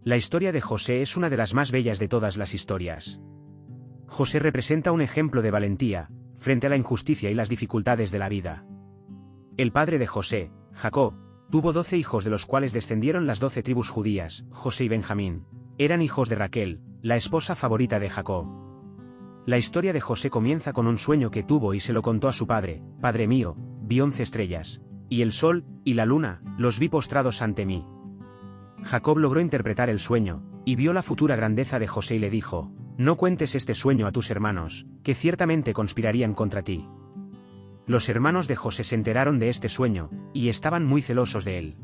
La historia de José es una de las más bellas de todas las historias. José representa un ejemplo de valentía, frente a la injusticia y las dificultades de la vida. El padre de José, Jacob, tuvo 12 hijos de los cuales descendieron las 12 tribus judías, José y Benjamín. Eran hijos de Raquel, la esposa favorita de Jacob. La historia de José comienza con un sueño que tuvo y se lo contó a su padre: Padre mío, vi 11 estrellas, y el sol, y la luna, los vi postrados ante mí. Jacob logró interpretar el sueño, y vio la futura grandeza de José y le dijo: no cuentes este sueño a tus hermanos, que ciertamente conspirarían contra ti. Los hermanos de José se enteraron de este sueño, y estaban muy celosos de él.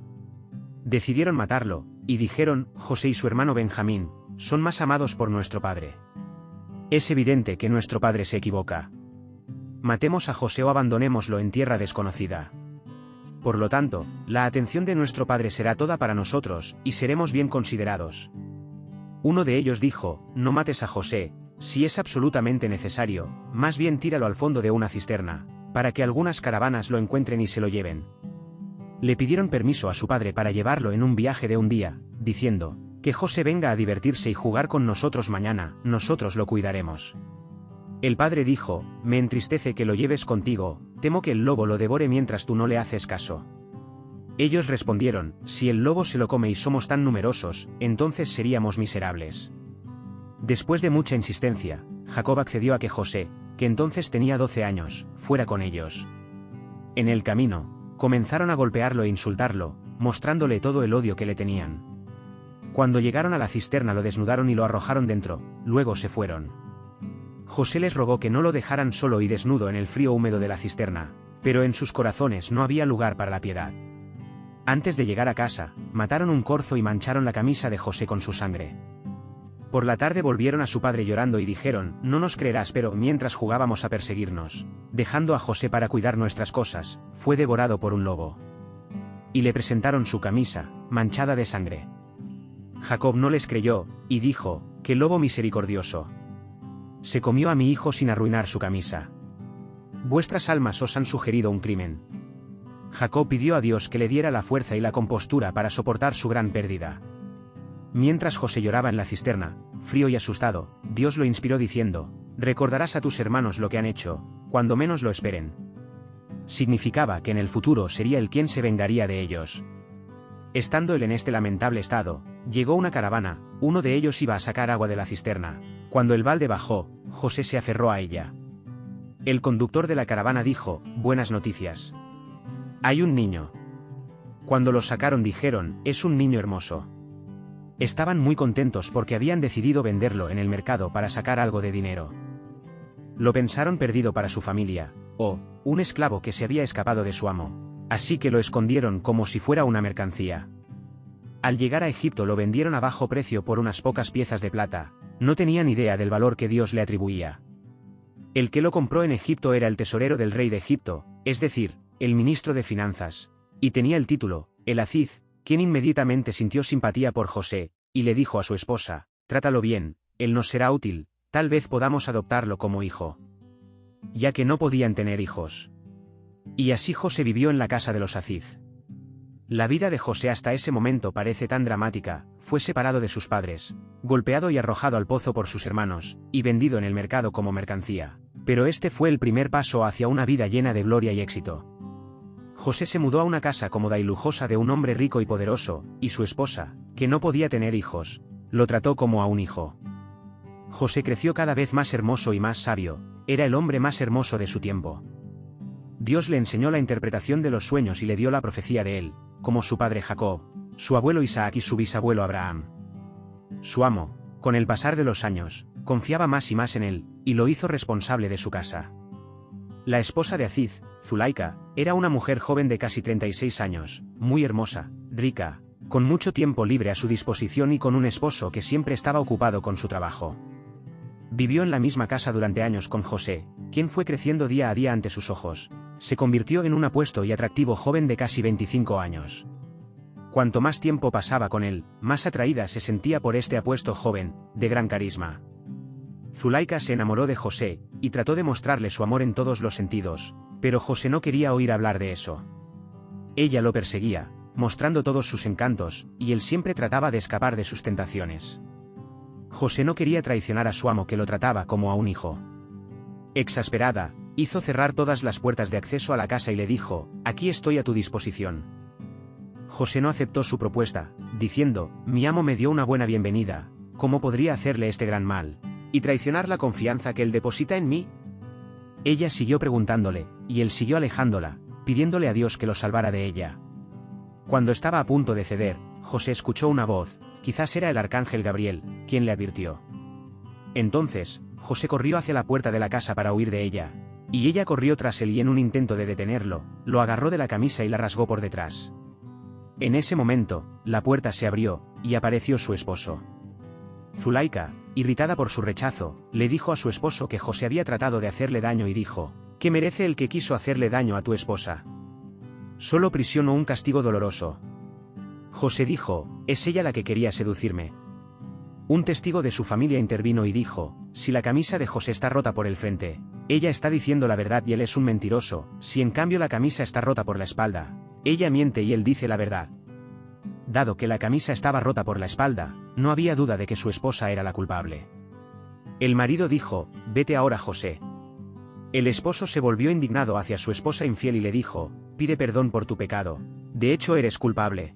Decidieron matarlo, y dijeron: José y su hermano Benjamín son más amados por nuestro padre. Es evidente que nuestro padre se equivoca. Matemos a José o abandonémoslo en tierra desconocida. Por lo tanto, la atención de nuestro padre será toda para nosotros, y seremos bien considerados. Uno de ellos dijo: no mates a José, si es absolutamente necesario, más bien tíralo al fondo de una cisterna, para que algunas caravanas lo encuentren y se lo lleven. Le pidieron permiso a su padre para llevarlo en un viaje de un día, diciendo: que José venga a divertirse y jugar con nosotros mañana, nosotros lo cuidaremos. El padre dijo: me entristece que lo lleves contigo, temo que el lobo lo devore mientras tú no le haces caso. Ellos respondieron: si el lobo se lo come y somos tan numerosos, entonces seríamos miserables. Después de mucha insistencia, Jacob accedió a que José, que entonces tenía 12 años, fuera con ellos. En el camino, comenzaron a golpearlo e insultarlo, mostrándole todo el odio que le tenían. Cuando llegaron a la cisterna lo desnudaron y lo arrojaron dentro, luego se fueron. José les rogó que no lo dejaran solo y desnudo en el frío húmedo de la cisterna, pero en sus corazones no había lugar para la piedad. Antes de llegar a casa, mataron un corzo y mancharon la camisa de José con su sangre. Por la tarde volvieron a su padre llorando y dijeron: no nos creerás, pero mientras jugábamos a perseguirnos, dejando a José para cuidar nuestras cosas, fue devorado por un lobo. Y le presentaron su camisa, manchada de sangre. Jacob no les creyó, y dijo: ¡qué lobo misericordioso! Se comió a mi hijo sin arruinar su camisa. Vuestras almas os han sugerido un crimen. Jacob pidió a Dios que le diera la fuerza y la compostura para soportar su gran pérdida. Mientras José lloraba en la cisterna, frío y asustado, Dios lo inspiró diciendo: recordarás a tus hermanos lo que han hecho, cuando menos lo esperen. Significaba que en el futuro sería él quien se vengaría de ellos. Estando él en este lamentable estado, llegó una caravana, uno de ellos iba a sacar agua de la cisterna. Cuando el balde bajó, José se aferró a ella. El conductor de la caravana dijo: buenas noticias. Hay un niño. Cuando lo sacaron dijeron: es un niño hermoso. Estaban muy contentos porque habían decidido venderlo en el mercado para sacar algo de dinero. Lo pensaron perdido para su familia, o un esclavo que se había escapado de su amo. Así que lo escondieron como si fuera una mercancía. Al llegar a Egipto lo vendieron a bajo precio por unas pocas piezas de plata. No tenían idea del valor que Dios le atribuía. El que lo compró en Egipto era el tesorero del rey de Egipto, es decir, el ministro de finanzas, y tenía el título, el Aziz, quien inmediatamente sintió simpatía por José, y le dijo a su esposa: trátalo bien, él nos será útil, tal vez podamos adoptarlo como hijo. Ya que no podían tener hijos. Y así José vivió en la casa de los Aziz. La vida de José hasta ese momento parece tan dramática: fue separado de sus padres, golpeado y arrojado al pozo por sus hermanos, y vendido en el mercado como mercancía. Pero este fue el primer paso hacia una vida llena de gloria y éxito. José se mudó a una casa cómoda y lujosa de un hombre rico y poderoso, y su esposa, que no podía tener hijos, lo trató como a un hijo. José creció cada vez más hermoso y más sabio, era el hombre más hermoso de su tiempo. Dios le enseñó la interpretación de los sueños y le dio la profecía de él, como su padre Jacob, su abuelo Isaac y su bisabuelo Abraham. Su amo, con el pasar de los años, confiaba más y más en él, y lo hizo responsable de su casa. La esposa de Aziz, Zulaika, era una mujer joven de casi 36 años, muy hermosa, rica, con mucho tiempo libre a su disposición y con un esposo que siempre estaba ocupado con su trabajo. Vivió en la misma casa durante años con José, quien fue creciendo día a día ante sus ojos. Se convirtió en un apuesto y atractivo joven de casi 25 años. Cuanto más tiempo pasaba con él, más atraída se sentía por este apuesto joven, de gran carisma. Zulaika se enamoró de José, y trató de mostrarle su amor en todos los sentidos, pero José no quería oír hablar de eso. Ella lo perseguía, mostrando todos sus encantos, y él siempre trataba de escapar de sus tentaciones. José no quería traicionar a su amo, que lo trataba como a un hijo. Exasperada, hizo cerrar todas las puertas de acceso a la casa y le dijo: «Aquí estoy a tu disposición». José no aceptó su propuesta, diciendo: «Mi amo me dio una buena bienvenida, ¿cómo podría hacerle este gran mal y traicionar la confianza que él deposita en mí?». Ella siguió preguntándole, y él siguió alejándola, pidiéndole a Dios que lo salvara de ella. Cuando estaba a punto de ceder, José escuchó una voz, quizás era el arcángel Gabriel, quien le advirtió. Entonces, José corrió hacia la puerta de la casa para huir de ella, y ella corrió tras él y en un intento de detenerlo, lo agarró de la camisa y la rasgó por detrás. En ese momento, la puerta se abrió, y apareció su esposo. Zulaika, irritada por su rechazo, le dijo a su esposo que José había tratado de hacerle daño y dijo: «¿Qué merece el que quiso hacerle daño a tu esposa? Solo prisión o un castigo doloroso». José dijo: «Es ella la que quería seducirme». Un testigo de su familia intervino y dijo: «Si la camisa de José está rota por el frente, ella está diciendo la verdad y él es un mentiroso. Si en cambio la camisa está rota por la espalda, ella miente y él dice la verdad». Dado que la camisa estaba rota por la espalda, no había duda de que su esposa era la culpable. El marido dijo: «Vete ahora, José». El esposo se volvió indignado hacia su esposa infiel y le dijo: «Pide perdón por tu pecado, de hecho eres culpable».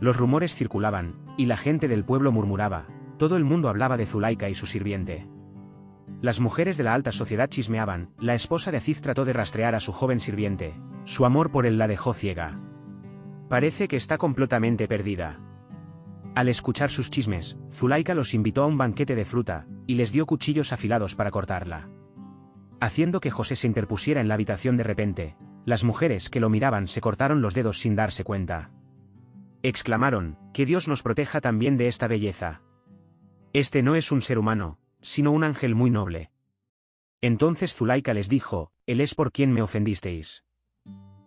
Los rumores circulaban, y la gente del pueblo murmuraba, todo el mundo hablaba de Zulaika y su sirviente. Las mujeres de la alta sociedad chismeaban, la esposa de Aziz trató de rastrear a su joven sirviente, su amor por él la dejó ciega. Parece que está completamente perdida. Al escuchar sus chismes, Zulaika los invitó a un banquete de fruta, y les dio cuchillos afilados para cortarla. Haciendo que José se interpusiera en la habitación de repente, las mujeres que lo miraban se cortaron los dedos sin darse cuenta. Exclamaron: «Que Dios nos proteja también de esta belleza. Este no es un ser humano, sino un ángel muy noble». Entonces Zulaika les dijo: «Él es por quien me ofendisteis.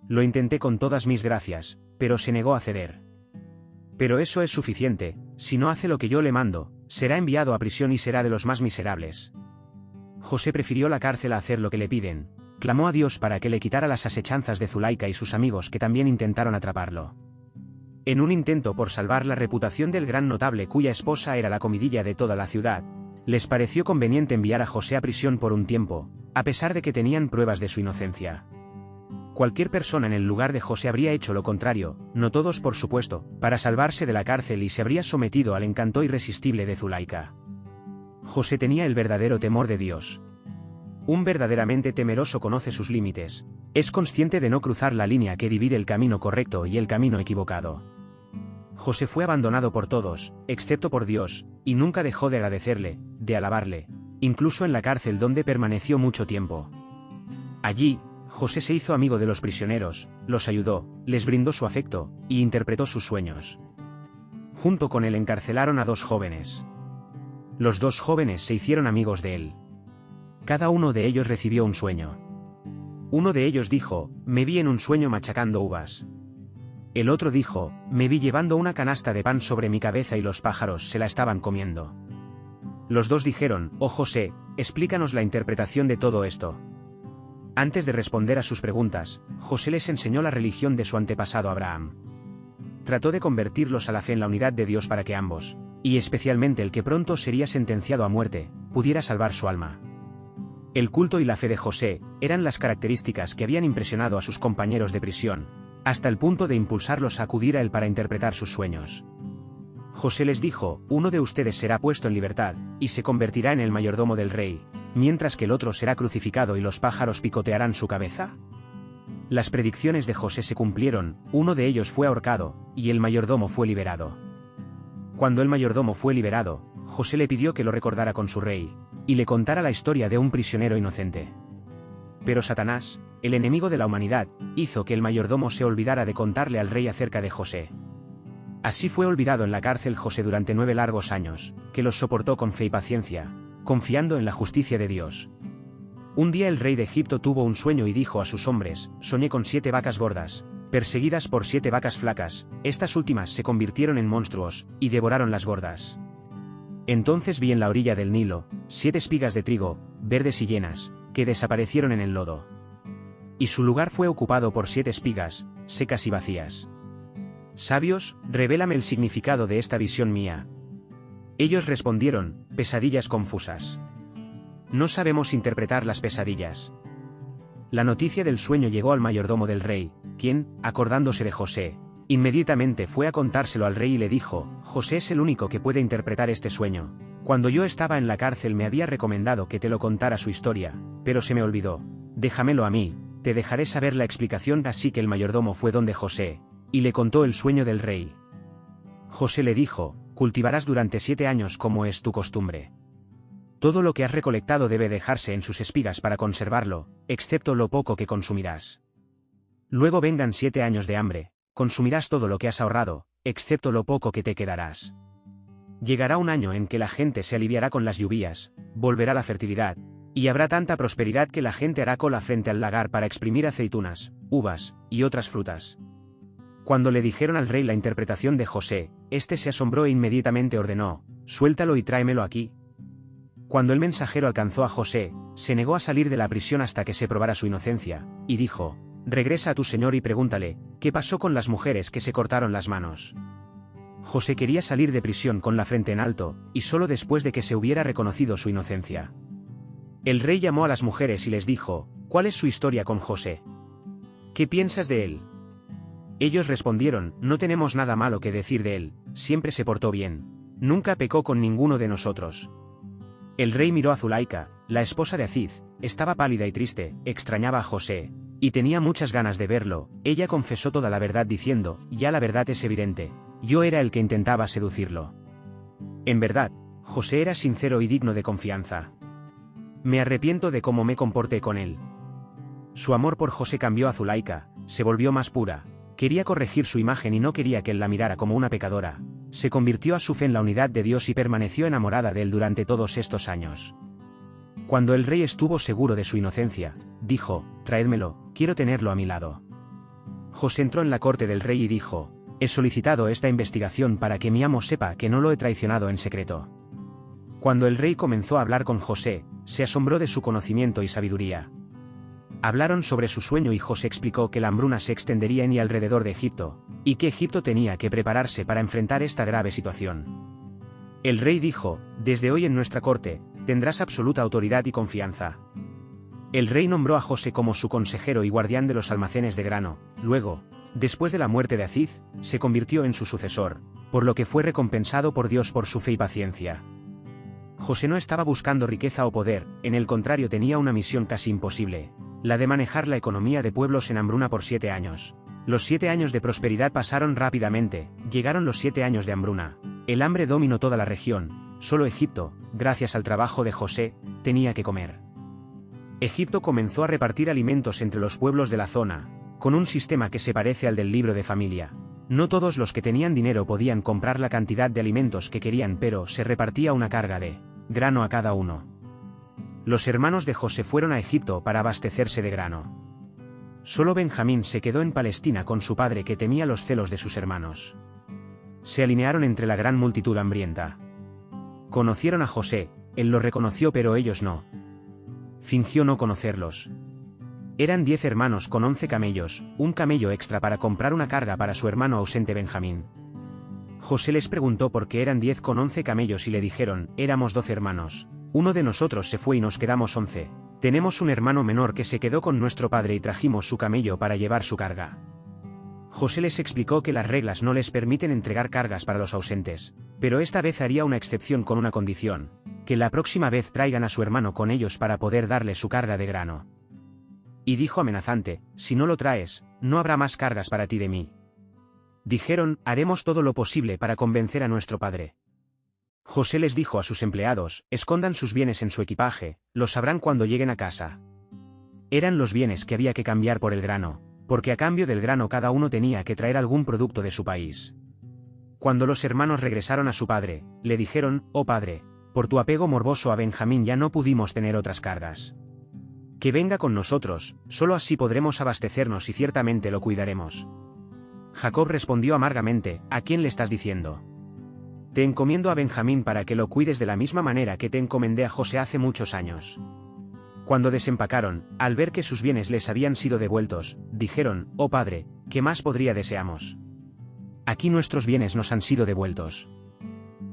Lo intenté con todas mis gracias, pero se negó a ceder. Pero eso es suficiente, si no hace lo que yo le mando, será enviado a prisión y será de los más miserables». José prefirió la cárcel a hacer lo que le piden, clamó a Dios para que le quitara las asechanzas de Zulaika y sus amigos que también intentaron atraparlo. En un intento por salvar la reputación del gran notable cuya esposa era la comidilla de toda la ciudad, les pareció conveniente enviar a José a prisión por un tiempo, a pesar de que tenían pruebas de su inocencia. Cualquier persona en el lugar de José habría hecho lo contrario, no todos por supuesto, para salvarse de la cárcel y se habría sometido al encanto irresistible de Zulaika. José tenía el verdadero temor de Dios. Un verdaderamente temeroso conoce sus límites, es consciente de no cruzar la línea que divide el camino correcto y el camino equivocado. José fue abandonado por todos, excepto por Dios, y nunca dejó de agradecerle, de alabarle, incluso en la cárcel donde permaneció mucho tiempo. Allí, José se hizo amigo de los prisioneros, los ayudó, les brindó su afecto, y interpretó sus sueños. Junto con él encarcelaron a 2 jóvenes. Los 2 jóvenes se hicieron amigos de él. Cada uno de ellos recibió un sueño. Uno de ellos dijo: «Me vi en un sueño machacando uvas». El otro dijo: «Me vi llevando una canasta de pan sobre mi cabeza y los pájaros se la estaban comiendo». Los 2 dijeron: «Oh José, explícanos la interpretación de todo esto». Antes de responder a sus preguntas, José les enseñó la religión de su antepasado Abraham. Trató de convertirlos a la fe en la unidad de Dios para que ambos, y especialmente el que pronto sería sentenciado a muerte, pudiera salvar su alma. El culto y la fe de José eran las características que habían impresionado a sus compañeros de prisión, hasta el punto de impulsarlos a acudir a él para interpretar sus sueños. José les dijo: «Uno de ustedes será puesto en libertad, y se convertirá en el mayordomo del rey, mientras que el otro será crucificado y los pájaros picotearán su cabeza». Las predicciones de José se cumplieron, uno de ellos fue ahorcado, y el mayordomo fue liberado. Cuando el mayordomo fue liberado, José le pidió que lo recordara con su rey, y le contara la historia de un prisionero inocente. Pero Satanás, el enemigo de la humanidad, hizo que el mayordomo se olvidara de contarle al rey acerca de José. Así fue olvidado en la cárcel José durante 9 largos años, que los soportó con fe y paciencia, confiando en la justicia de Dios. Un día el rey de Egipto tuvo un sueño y dijo a sus hombres: «Soñé con 7 vacas gordas, perseguidas por 7 vacas flacas, estas últimas se convirtieron en monstruos, y devoraron las gordas. Entonces vi en la orilla del Nilo 7 espigas de trigo, verdes y llenas, que desaparecieron en el lodo. Y su lugar fue ocupado por 7 espigas, secas y vacías. Sabios, revélame el significado de esta visión mía. Ellos respondieron, pesadillas confusas. No sabemos interpretar las pesadillas. La noticia del sueño llegó al mayordomo del rey, quien, acordándose de José, inmediatamente fue a contárselo al rey y le dijo, José es el único que puede interpretar este sueño. Cuando yo estaba en la cárcel me había recomendado que te lo contara su historia, pero se me olvidó. Déjamelo a mí, te dejaré saber la explicación. Así que el mayordomo fue donde José, y le contó el sueño del rey. José le dijo, cultivarás durante 7 años como es tu costumbre. Todo lo que has recolectado debe dejarse en sus espigas para conservarlo, excepto lo poco que consumirás. Luego vengan 7 años de hambre, consumirás todo lo que has ahorrado, excepto lo poco que te quedarás. Llegará un año en que la gente se aliviará con las lluvias, volverá la fertilidad, y habrá tanta prosperidad que la gente hará cola frente al lagar para exprimir aceitunas, uvas, y otras frutas. Cuando le dijeron al rey la interpretación de José, éste se asombró e inmediatamente ordenó, suéltalo y tráemelo aquí. Cuando el mensajero alcanzó a José, se negó a salir de la prisión hasta que se probara su inocencia, y dijo, regresa a tu señor y pregúntale, ¿qué pasó con las mujeres que se cortaron las manos? José quería salir de prisión con la frente en alto, y solo después de que se hubiera reconocido su inocencia. El rey llamó a las mujeres y les dijo, ¿cuál es su historia con José? ¿Qué piensas de él? Ellos respondieron, no tenemos nada malo que decir de él, siempre se portó bien, nunca pecó con ninguno de nosotros. El rey miró a Zulaika, la esposa de Aziz, estaba pálida y triste, extrañaba a José, y tenía muchas ganas de verlo. Ella confesó toda la verdad diciendo, ya la verdad es evidente, yo era el que intentaba seducirlo. En verdad, José era sincero y digno de confianza. Me arrepiento de cómo me comporté con él. Su amor por José cambió a Zulaika, se volvió más pura, quería corregir su imagen y no quería que él la mirara como una pecadora. Se convirtió a su fe en la unidad de Dios y permaneció enamorada de él durante todos estos años. Cuando el rey estuvo seguro de su inocencia, dijo, traédmelo, quiero tenerlo a mi lado. José entró en la corte del rey y dijo, he solicitado esta investigación para que mi amo sepa que no lo he traicionado en secreto. Cuando el rey comenzó a hablar con José, se asombró de su conocimiento y sabiduría. Hablaron sobre su sueño y José explicó que la hambruna se extendería en y alrededor de Egipto, y que Egipto tenía que prepararse para enfrentar esta grave situación. El rey dijo, desde hoy en nuestra corte, tendrás absoluta autoridad y confianza. El rey nombró a José como su consejero y guardián de los almacenes de grano. Luego, después de la muerte de Aziz, se convirtió en su sucesor, por lo que fue recompensado por Dios por su fe y paciencia. José no estaba buscando riqueza o poder, en el contrario tenía una misión casi imposible, la de manejar la economía de pueblos en hambruna por 7 años. Los 7 años de prosperidad pasaron rápidamente, llegaron los 7 años de hambruna. El hambre dominó toda la región, solo Egipto, gracias al trabajo de José, tenía que comer. Egipto comenzó a repartir alimentos entre los pueblos de la zona, con un sistema que se parece al del libro de familia. No todos los que tenían dinero podían comprar la cantidad de alimentos que querían, pero se repartía una carga de grano a cada uno. Los hermanos de José fueron a Egipto para abastecerse de grano. Solo Benjamín se quedó en Palestina con su padre que temía los celos de sus hermanos. Se alinearon entre la gran multitud hambrienta. Conocieron a José, él lo reconoció pero ellos no. Fingió no conocerlos. Eran 10 hermanos con 11 camellos, un camello extra para comprar una carga para su hermano ausente Benjamín. José les preguntó por qué eran 10 con 11 camellos y le dijeron, éramos 12 hermanos. Uno de nosotros se fue y nos quedamos 11. Tenemos un hermano menor que se quedó con nuestro padre y trajimos su camello para llevar su carga. José les explicó que las reglas no les permiten entregar cargas para los ausentes, pero esta vez haría una excepción con una condición, que la próxima vez traigan a su hermano con ellos para poder darle su carga de grano. Y dijo amenazante, si no lo traes, no habrá más cargas para ti de mí. Dijeron, haremos todo lo posible para convencer a nuestro padre. José les dijo a sus empleados, escondan sus bienes en su equipaje, los sabrán cuando lleguen a casa. Eran los bienes que había que cambiar por el grano, porque a cambio del grano cada uno tenía que traer algún producto de su país. Cuando los hermanos regresaron a su padre, le dijeron, oh padre, por tu apego morboso a Benjamín ya no pudimos tener otras cargas. Que venga con nosotros, solo así podremos abastecernos y ciertamente lo cuidaremos. Jacob respondió amargamente, ¿a quién le estás diciendo? Te encomiendo a Benjamín para que lo cuides de la misma manera que te encomendé a José hace muchos años. Cuando desempacaron, al ver que sus bienes les habían sido devueltos, dijeron, oh padre, ¿qué más podría deseamos? Aquí nuestros bienes nos han sido devueltos.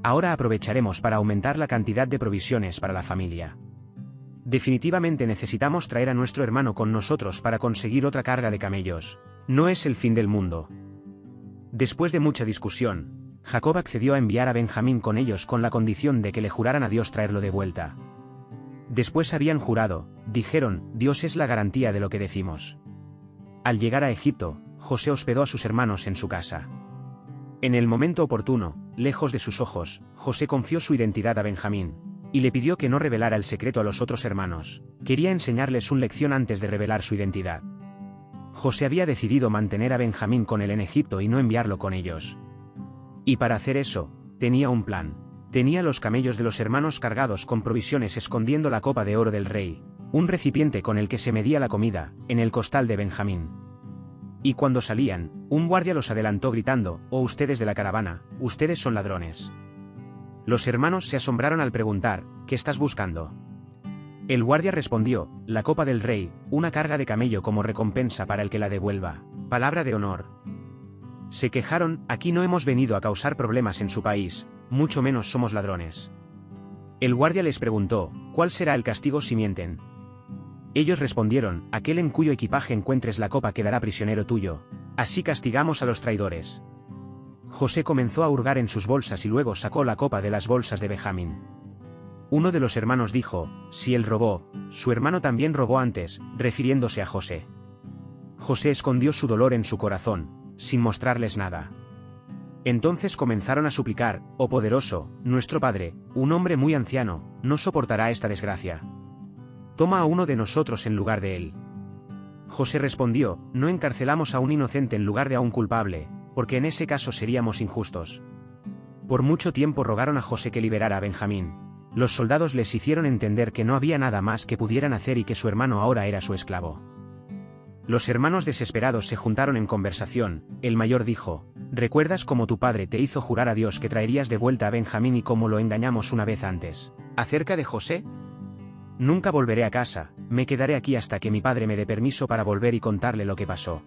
Ahora aprovecharemos para aumentar la cantidad de provisiones para la familia. Definitivamente necesitamos traer a nuestro hermano con nosotros para conseguir otra carga de camellos. No es el fin del mundo. Después de mucha discusión, Jacob accedió a enviar a Benjamín con ellos con la condición de que le juraran a Dios traerlo de vuelta. Después habían jurado, dijeron, Dios es la garantía de lo que decimos. Al llegar a Egipto, José hospedó a sus hermanos en su casa. En el momento oportuno, lejos de sus ojos, José confió su identidad a Benjamín, y le pidió que no revelara el secreto a los otros hermanos. Quería enseñarles una lección antes de revelar su identidad. José había decidido mantener a Benjamín con él en Egipto y no enviarlo con ellos. Y para hacer eso, tenía un plan. Tenía los camellos de los hermanos cargados con provisiones escondiendo la copa de oro del rey, un recipiente con el que se medía la comida, en el costal de Benjamín. Y cuando salían, un guardia los adelantó gritando, «Oh ustedes de la caravana, ustedes son ladrones». Los hermanos se asombraron al preguntar, «¿Qué estás buscando?». El guardia respondió, «La copa del rey, una carga de camello como recompensa para el que la devuelva». Palabra de honor. Se quejaron, «Aquí no hemos venido a causar problemas en su país, mucho menos somos ladrones». El guardia les preguntó, «¿Cuál será el castigo si mienten?». Ellos respondieron, «Aquel en cuyo equipaje encuentres la copa quedará prisionero tuyo. Así castigamos a los traidores». José comenzó a hurgar en sus bolsas y luego sacó la copa de las bolsas de Benjamín. Uno de los hermanos dijo, «Si él robó, su hermano también robó antes», refiriéndose a José. José escondió su dolor en su corazón, sin mostrarles nada. Entonces comenzaron a suplicar, «Oh poderoso, nuestro padre, un hombre muy anciano, no soportará esta desgracia. Toma a uno de nosotros en lugar de él». José respondió, «No encarcelamos a un inocente en lugar de a un culpable, porque en ese caso seríamos injustos». Por mucho tiempo rogaron a José que liberara a Benjamín. Los soldados les hicieron entender que no había nada más que pudieran hacer y que su hermano ahora era su esclavo. Los hermanos desesperados se juntaron en conversación. El mayor dijo, «¿Recuerdas cómo tu padre te hizo jurar a Dios que traerías de vuelta a Benjamín y cómo lo engañamos una vez antes? ¿Acerca de José? Nunca volveré a casa, me quedaré aquí hasta que mi padre me dé permiso para volver y contarle lo que pasó».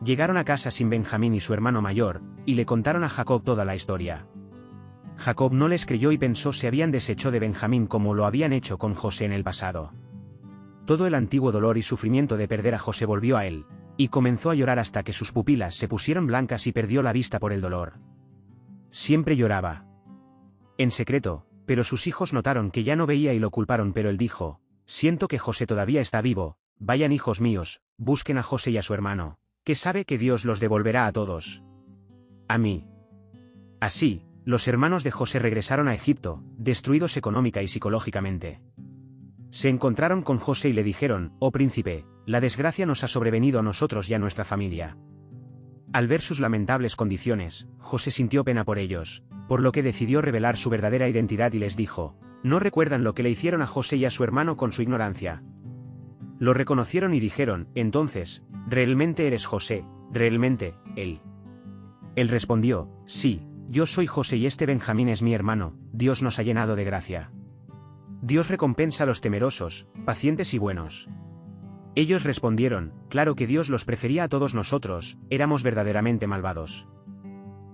Llegaron a casa sin Benjamín y su hermano mayor, y le contaron a Jacob toda la historia. Jacob no les creyó y pensó se habían deshecho de Benjamín como lo habían hecho con José en el pasado. Todo el antiguo dolor y sufrimiento de perder a José volvió a él, y comenzó a llorar hasta que sus pupilas se pusieron blancas y perdió la vista por el dolor. Siempre lloraba. En secreto, pero sus hijos notaron que ya no veía y lo culparon, pero él dijo, «Siento que José todavía está vivo, vayan hijos míos, busquen a José y a su hermano, que sabe que Dios los devolverá a todos. A mí». Así, los hermanos de José regresaron a Egipto, destruidos económica y psicológicamente. Se encontraron con José y le dijeron, «Oh príncipe, la desgracia nos ha sobrevenido a nosotros y a nuestra familia». Al ver sus lamentables condiciones, José sintió pena por ellos, por lo que decidió revelar su verdadera identidad y les dijo, «¿No recuerdan lo que le hicieron a José y a su hermano con su ignorancia?». Lo reconocieron y dijeron, «Entonces, ¿realmente eres José, realmente, él?». Él respondió, «Sí, yo soy José y este Benjamín es mi hermano, Dios nos ha llenado de gracia. Dios recompensa a los temerosos, pacientes y buenos». Ellos respondieron, «Claro que Dios los prefería a todos nosotros, éramos verdaderamente malvados».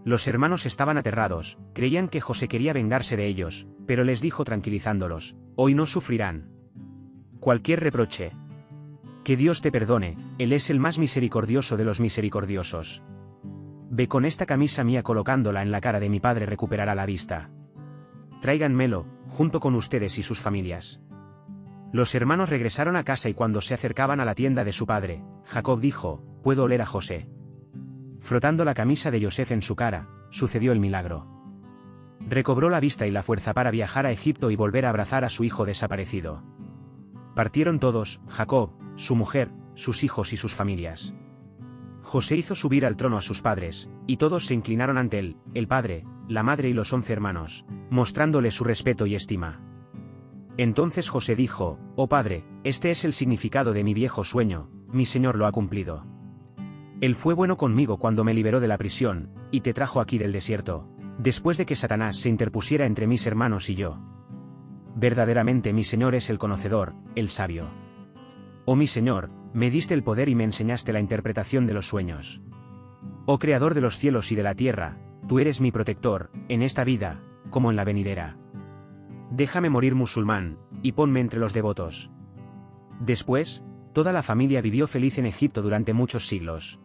Los hermanos estaban aterrados, creían que José quería vengarse de ellos, pero les dijo tranquilizándolos, «Hoy no sufrirán cualquier reproche. Que Dios te perdone, Él es el más misericordioso de los misericordiosos. Ve con esta camisa mía colocándola en la cara de mi padre recuperará la vista. Tráiganmelo, junto con ustedes y sus familias». Los hermanos regresaron a casa y cuando se acercaban a la tienda de su padre, Jacob dijo, «Puedo oler a José». Frotando la camisa de Yosef en su cara, sucedió el milagro. Recobró la vista y la fuerza para viajar a Egipto y volver a abrazar a su hijo desaparecido. Partieron todos, Jacob, su mujer, sus hijos y sus familias. José hizo subir al trono a sus padres, y todos se inclinaron ante él, el padre, la madre y los 11 hermanos, mostrándole su respeto y estima. Entonces José dijo, «Oh padre, este es el significado de mi viejo sueño, mi señor lo ha cumplido. Él fue bueno conmigo cuando me liberó de la prisión, y te trajo aquí del desierto, después de que Satanás se interpusiera entre mis hermanos y yo. Verdaderamente mi señor es el conocedor, el sabio. Oh mi señor, me diste el poder y me enseñaste la interpretación de los sueños. Oh Creador de los cielos y de la tierra, tú eres mi protector, en esta vida, como en la venidera. Déjame morir musulmán, y ponme entre los devotos. Después, toda la familia vivió feliz en Egipto durante muchos siglos.